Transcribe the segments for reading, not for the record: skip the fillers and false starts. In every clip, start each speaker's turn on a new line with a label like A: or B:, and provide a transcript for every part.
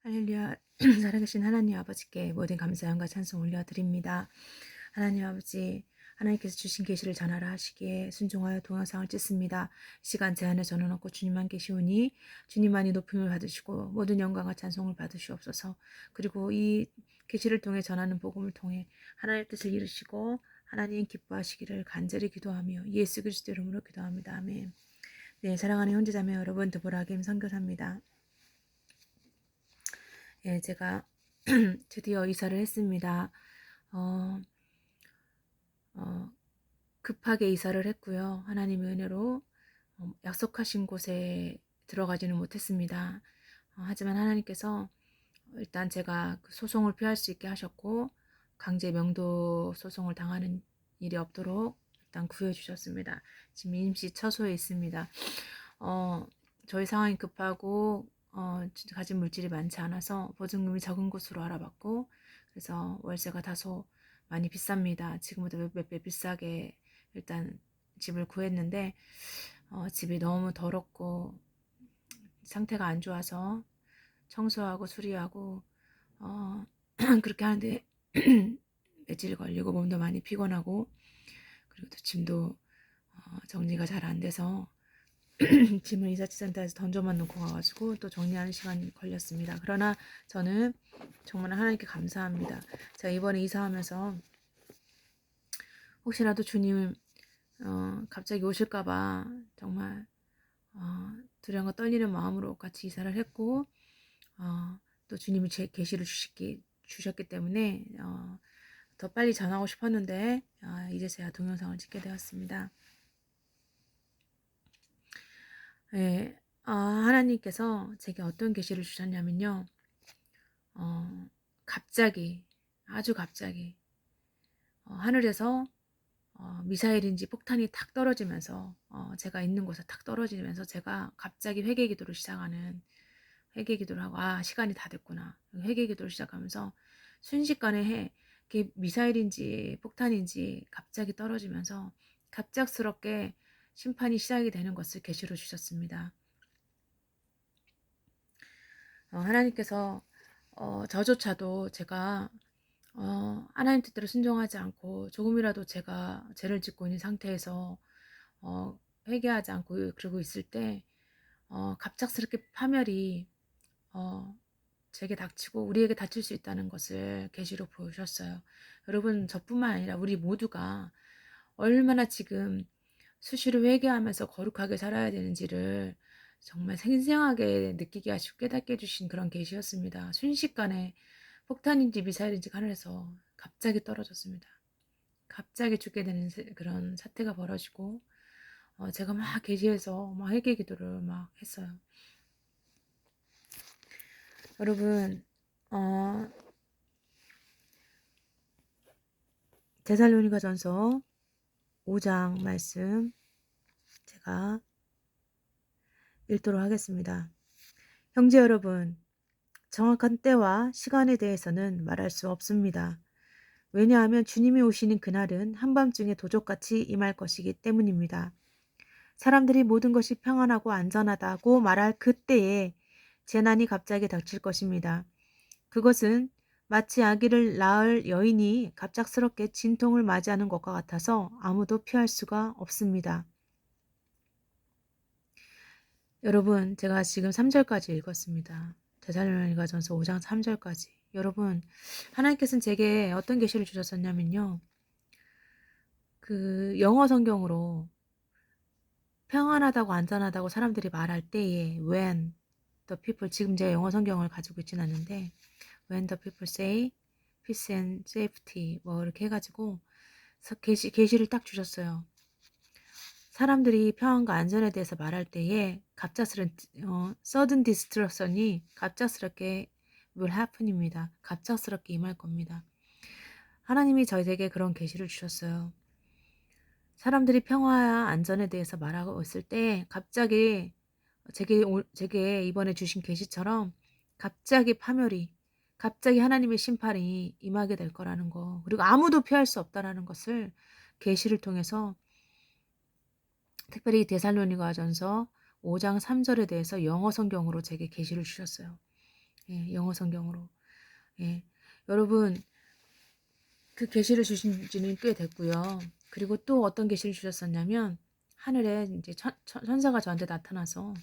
A: 할렐루야. 살아계신 하나님 아버지께 모든 감사함과 찬송 올려드립니다. 하나님 아버지, 하나님께서 주신 계시를 전하라 하시기에 순종하여 동영상을 찍습니다. 시간 제한에 저는 없고 주님만 계시오니 주님만이 높임을 받으시고 모든 영광과 찬송을 받으시옵소서. 그리고 이 계시를 통해 전하는 복음을 통해 하나님의 뜻을 이루시고 하나님 기뻐하시기를 간절히 기도하며 예수 그리스도 이름으로 기도합니다. 아멘. 네, 사랑하는 형제자매 여러분, 드보라김 선교사입니다. 예, 제가 드디어 이사를 했습니다. 어, 어, 급하게 이사를 했고요. 하나님의 은혜로 약속하신 곳에 들어가지는 못했습니다. 하지만 하나님께서 일단 제가 그 소송을 피할 수 있게 하셨고 강제 명도 소송을 당하는 일이 없도록 일단 구해주셨습니다. 지금 임시 처소에 있습니다. 저희 상황이 급하고 가진 물질이 많지 않아서 보증금이 적은 곳으로 알아봤고 그래서 월세가 다소 많이 비쌉니다. 지금보다 몇 배 비싸게 일단 집을 구했는데 집이 너무 더럽고 상태가 안 좋아서 청소하고 수리하고 그렇게 하는데 며칠 걸리고 몸도 많이 피곤하고 그리고 또 짐도 정리가 잘 안 돼서 짐을 이사치센터에서 던져만 놓고 가가지고 또 정리하는 시간이 걸렸습니다. 그러나 저는 정말 하나님께 감사합니다. 제가 이번에 이사하면서 혹시라도 주님 갑자기 오실까봐 정말 두려움과 떨리는 마음으로 같이 이사를 했고 또 주님이 제 계시를 주셨기 때문에 더 빨리 전하고 싶었는데 이제서야 동영상을 찍게 되었습니다. 예, 하나님께서 제게 어떤 계시를 주셨냐면요. 갑자기 아주 갑자기 하늘에서 미사일인지 폭탄이 탁 떨어지면서 제가 있는 곳에 탁 떨어지면서 제가 갑자기 회개 기도를 시작하는 회개 기도를 하고 시간이 다 됐구나. 회개 기도를 시작하면서 순식간에 그게 미사일인지 폭탄인지 갑자기 떨어지면서 갑작스럽게 심판이 시작이 되는 것을 계시로 주셨습니다. 하나님께서 저조차도 제가 하나님 뜻대로 순종하지 않고 조금이라도 제가 죄를 짓고 있는 상태에서 회개하지 않고 그러고 있을 때 갑작스럽게 파멸이 제게 닥치고 우리에게 닥칠 수 있다는 것을 계시로 보여주셨어요. 여러분 저뿐만 아니라 우리 모두가 얼마나 지금 수시로 회개하면서 거룩하게 살아야 되는지를 정말 생생하게 느끼게 하시고 깨닫게 해주신 그런 계시였습니다. 순식간에 폭탄인지 미사일인지 하늘에서 갑자기 떨어졌습니다. 갑자기 죽게 되는 그런 사태가 벌어지고 제가 막 계시해서 막 회개 기도를 막 했어요. 여러분 데살로니가전서 5장 말씀 제가 읽도록 하겠습니다. 형제 여러분, 정확한 때와 시간에 대해서는 말할 수 없습니다. 왜냐하면 주님이 오시는 그날은 한밤중에 도적같이 임할 것이기 때문입니다. 사람들이 모든 것이 평안하고 안전하다고 말할 그때에 재난이 갑자기 닥칠 것입니다. 그것은 마치 아기를 낳을 여인이 갑작스럽게 진통을 맞이하는 것과 같아서 아무도 피할 수가 없습니다. 여러분, 제가 지금 3절까지 읽었습니다. 데살로니가전서 5장 3절까지. 여러분, 하나님께서는 제게 어떤 계시를 주셨었냐면요. 그 영어 성경으로 평안하다고 안전하다고 사람들이 말할 때에 when the people, 지금 제가 영어 성경을 가지고 있진 않는데 when the people say peace and safety 뭐 이렇게 해가지고 계시를 딱 주셨어요. 사람들이 평안과 안전에 대해서 말할 때에 갑작스런 sudden destruction이 갑작스럽게 will happen입니다. 갑작스럽게 임할 겁니다. 하나님이 저에게 그런 계시를 주셨어요. 사람들이 평화와 안전에 대해서 말하고 있을 때 갑자기 제게 이번에 주신 계시처럼 갑자기 파멸이 갑자기 하나님의 심판이 임하게 될 거라는 거, 그리고 아무도 피할 수 없다라는 것을 계시를 통해서 특별히 데살로니가전서 5장 3절에 대해서 영어 성경으로 제게 계시를 주셨어요. 예, 영어 성경으로. 예. 여러분, 그 계시를 주신 지는 꽤 됐고요. 그리고 또 어떤 계시를 주셨었냐면 하늘에 이제 천사가 저한테 나타나서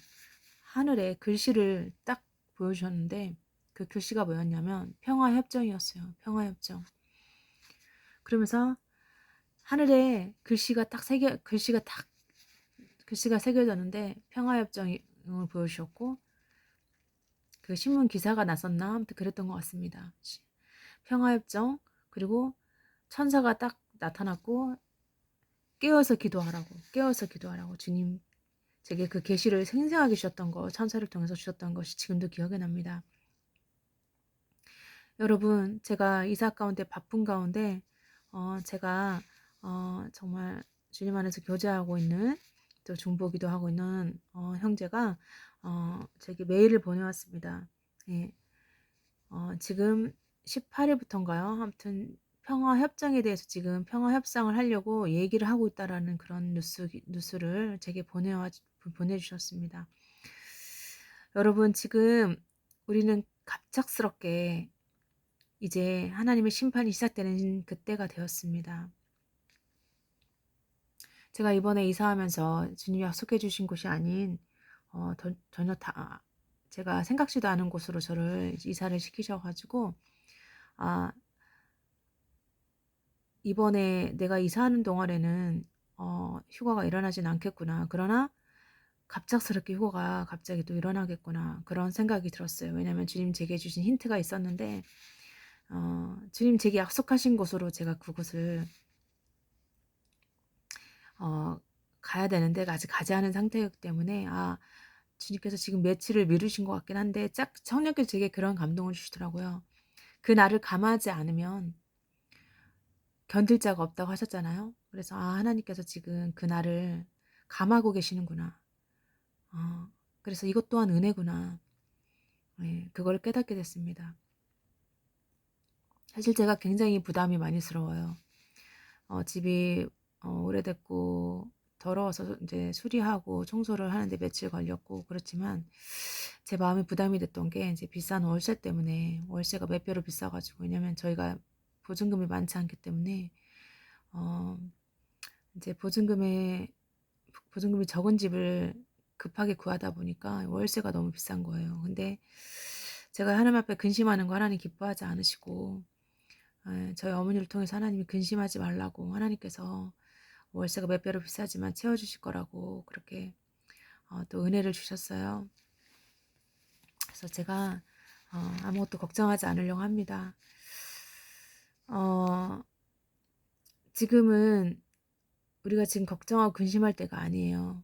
A: 하늘에 글씨를 딱 보여주셨는데 그 글씨가 뭐였냐면 평화협정이었어요. 평화협정. 그러면서 하늘에 글씨가 새겨졌는데 평화협정을 보여주셨고 그 신문 기사가 났었나 아무튼 그랬던 것 같습니다. 평화협정 그리고 천사가 딱 나타났고 깨어서 기도하라고 주님 제게 그 계시를 생생하게 주셨던 거 천사를 통해서 주셨던 것이 지금도 기억에 납니다. 여러분 제가 이사 가운데 바쁜 가운데 제가 정말 주님 안에서 교제하고 있는 또 중보기도 하고 있는 형제가 제게 메일을 보내왔습니다. 예. 지금 18일부터인가요? 아무튼 평화 협정에 대해서 지금 평화 협상을 하려고 얘기를 하고 있다라는 그런 뉴스를 제게 보내주셨습니다. 여러분 지금 우리는 갑작스럽게 이제 하나님의 심판이 시작되는 그때가 되었습니다. 제가 이번에 이사하면서 주님이 약속해 주신 곳이 아닌 전혀 제가 생각지도 않은 곳으로 저를 이사를 시키셔가지고 이번에 내가 이사하는 동안에는 휴가가 일어나진 않겠구나. 그러나 갑작스럽게 휴가가 갑자기 또 일어나겠구나. 그런 생각이 들었어요. 왜냐하면 주님 제게 주신 힌트가 있었는데 주님 제게 약속하신 곳으로 제가 그곳을 가야 되는데 아직 가지 않은 상태이기 때문에 주님께서 지금 며칠을 미루신 것 같긴 한데 성령께서 제게 그런 감동을 주시더라고요. 그 날을 감하지 않으면 견딜 자가 없다고 하셨잖아요. 그래서 하나님께서 지금 그 날을 감하고 계시는구나. 그래서 이것 또한 은혜구나. 예, 그걸 깨닫게 됐습니다. 사실 제가 굉장히 부담이 많이 스러워요. 집이 오래됐고 더러워서 이제 수리하고 청소를 하는데 며칠 걸렸고 그렇지만 제 마음에 부담이 됐던 게 이제 비싼 월세 때문에 월세가 몇 배로 비싸가지고 왜냐면 저희가 보증금이 많지 않기 때문에 어, 이제 보증금이 적은 집을 급하게 구하다 보니까 월세가 너무 비싼 거예요. 근데 제가 하나님 앞에 근심하는 거 하나님 기뻐하지 않으시고 저희 어머니를 통해서 하나님이 근심하지 말라고 하나님께서 월세가 몇 배로 비싸지만 채워주실 거라고 그렇게 또 은혜를 주셨어요. 그래서 제가 아무것도 걱정하지 않으려고 합니다. 지금은 우리가 지금 걱정하고 근심할 때가 아니에요.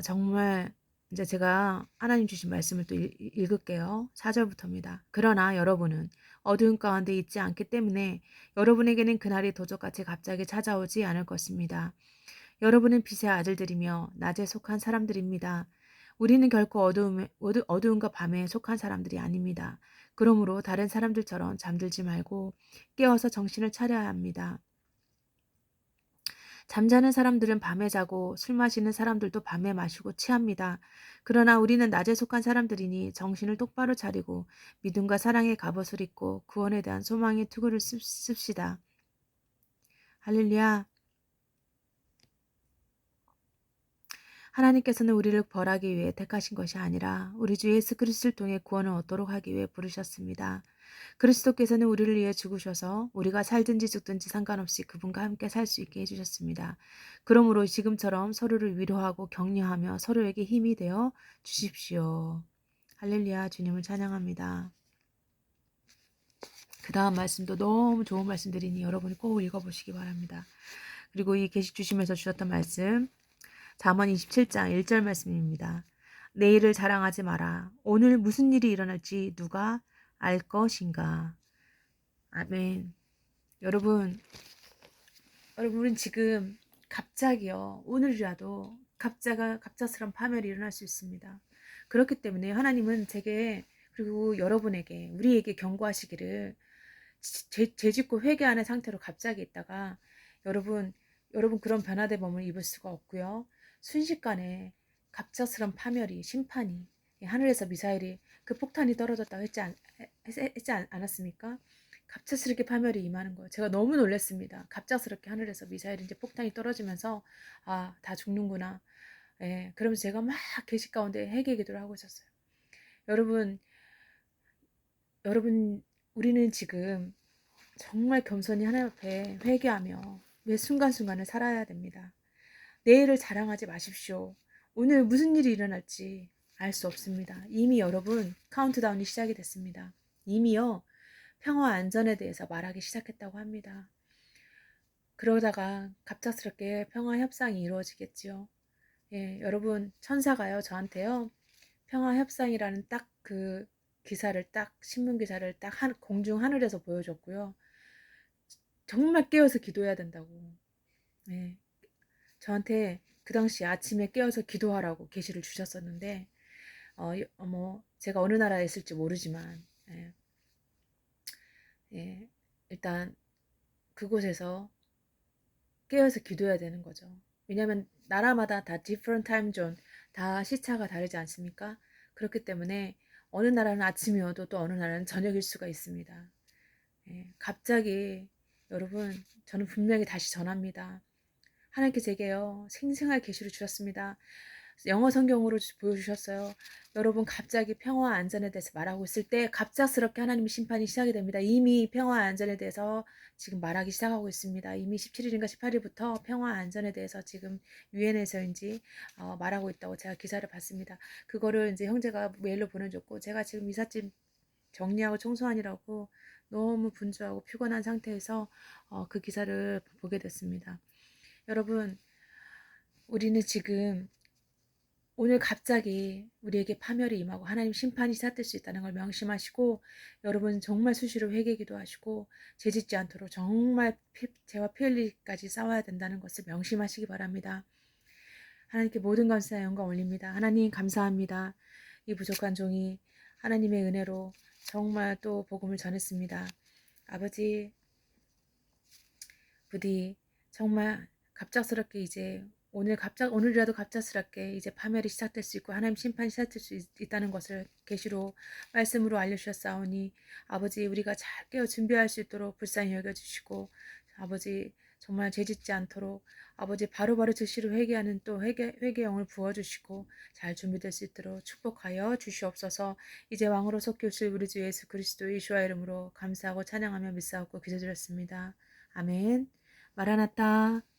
A: 정말 이제 제가 하나님 주신 말씀을 또 읽을게요. 4절부터입니다. 그러나 여러분은 어두운 가운데 있지 않기 때문에 여러분에게는 그날이 도적같이 갑자기 찾아오지 않을 것입니다. 여러분은 빛의 아들들이며 낮에 속한 사람들입니다. 우리는 결코 어두움과 밤에 속한 사람들이 아닙니다. 그러므로 다른 사람들처럼 잠들지 말고 깨어서 정신을 차려야 합니다. 잠자는 사람들은 밤에 자고 술 마시는 사람들도 밤에 마시고 취합니다. 그러나 우리는 낮에 속한 사람들이니 정신을 똑바로 차리고 믿음과 사랑의 갑옷을 입고 구원에 대한 소망의 투구를 씁시다. 할렐루야. 하나님께서는 우리를 벌하기 위해 택하신 것이 아니라 우리 주 예수 그리스도를 통해 구원을 얻도록 하기 위해 부르셨습니다. 그리스도께서는 우리를 위해 죽으셔서 우리가 살든지 죽든지 상관없이 그분과 함께 살 수 있게 해주셨습니다. 그러므로 지금처럼 서로를 위로하고 격려하며 서로에게 힘이 되어 주십시오. 할렐루야. 주님을 찬양합니다. 그 다음 말씀도 너무 좋은 말씀들이니 여러분이 꼭 읽어보시기 바랍니다. 그리고 이 계시 주시면서 주셨던 말씀 잠언 27장 1절 말씀입니다. 내일을 자랑하지 마라. 오늘 무슨 일이 일어날지 누가 알 것인가. 아멘. 여러분, 우린 지금 갑자기요. 오늘이라도 갑작스런 파멸이 일어날 수 있습니다. 그렇기 때문에 하나님은 제게 그리고 여러분에게 우리에게 경고하시기를 죄짓고 회개하는 상태로 갑자기 있다가 여러분 그런 변화된 몸을 입을 수가 없고요. 순식간에 갑작스런 파멸이 심판이 하늘에서 미사일이 그 폭탄이 떨어졌다고 했지 않았습니까? 갑작스럽게 파멸이 임하는 거예요. 제가 너무 놀랐습니다. 갑작스럽게 하늘에서 미사일이 이제 폭탄이 떨어지면서 아, 다 죽는구나. 예, 그러면서 제가 막 계시 가운데 회개 기도를 하고 있었어요. 여러분, 여러분, 우리는 지금 정말 겸손히 하나님 앞에 회개하며 매 순간순간을 살아야 됩니다. 내일을 자랑하지 마십시오. 오늘 무슨 일이 일어날지 알 수 없습니다. 이미 여러분 카운트다운이 시작이 됐습니다. 이미요 평화 안전에 대해서 말하기 시작했다고 합니다. 그러다가 갑작스럽게 평화 협상이 이루어지겠지요. 예, 여러분 천사가요 저한테요 평화 협상이라는 딱 그 기사를 딱 신문 기사를 딱 공중 하늘에서 보여줬고요. 정말 깨어서 기도해야 된다고. 예, 저한테 그 당시 아침에 깨어서 기도하라고 계시를 주셨었는데 뭐 제가 어느 나라에 있을지 모르지만 예, 예, 일단 그곳에서 깨어서 기도해야 되는 거죠. 왜냐하면 나라마다 다 different time zone, 다 시차가 다르지 않습니까? 그렇기 때문에 어느 나라는 아침이어도 또 어느 나라는 저녁일 수가 있습니다. 예, 갑자기 여러분 저는 분명히 다시 전합니다. 하나님께 제게요 생생한 계시를 주셨습니다. 영어 성경으로 보여주셨어요. 여러분 갑자기 평화와 안전에 대해서 말하고 있을 때 갑작스럽게 하나님의 심판이 시작이 됩니다. 이미 평화와 안전에 대해서 지금 말하기 시작하고 있습니다. 이미 17일인가 18일부터 평화와 안전에 대해서 지금 유엔에서인지 말하고 있다고 제가 기사를 봤습니다. 그거를 이제 형제가 메일로 보내줬고 제가 지금 이삿짐 정리하고 청소하느라고 너무 분주하고 피곤한 상태에서 그 기사를 보게 됐습니다. 여러분 우리는 지금 오늘 갑자기 우리에게 파멸이 임하고 하나님 심판이 시작될 수 있다는 걸 명심하시고 여러분 정말 수시로 회개 기도하시고 죄짓지 않도록 정말 죄와 피 흘리기까지 싸워야 된다는 것을 명심하시기 바랍니다. 하나님께 모든 감사와 영광 올립니다. 하나님 감사합니다. 이 부족한 종이 하나님의 은혜로 정말 또 복음을 전했습니다. 아버지 부디 정말 갑작스럽게 이제 오늘이라도 갑작스럽게 이제 파멸이 시작될 수 있고 하나님 심판이 시작될 수 있다는 것을 계시로 말씀으로 알려주셨사오니 아버지 우리가 잘 깨어 준비할 수 있도록 불쌍히 여겨주시고 아버지 정말 죄짓지 않도록 아버지 바로바로 즉시로 회개하는 또 회개 영을 부어주시고 잘 준비될 수 있도록 축복하여 주시옵소서. 이제 왕으로 섞여 오실 우리 주 예수 그리스도 예수와 이름으로 감사하고 찬양하며 믿사옵고 기도드렸습니다. 아멘. 마라나타.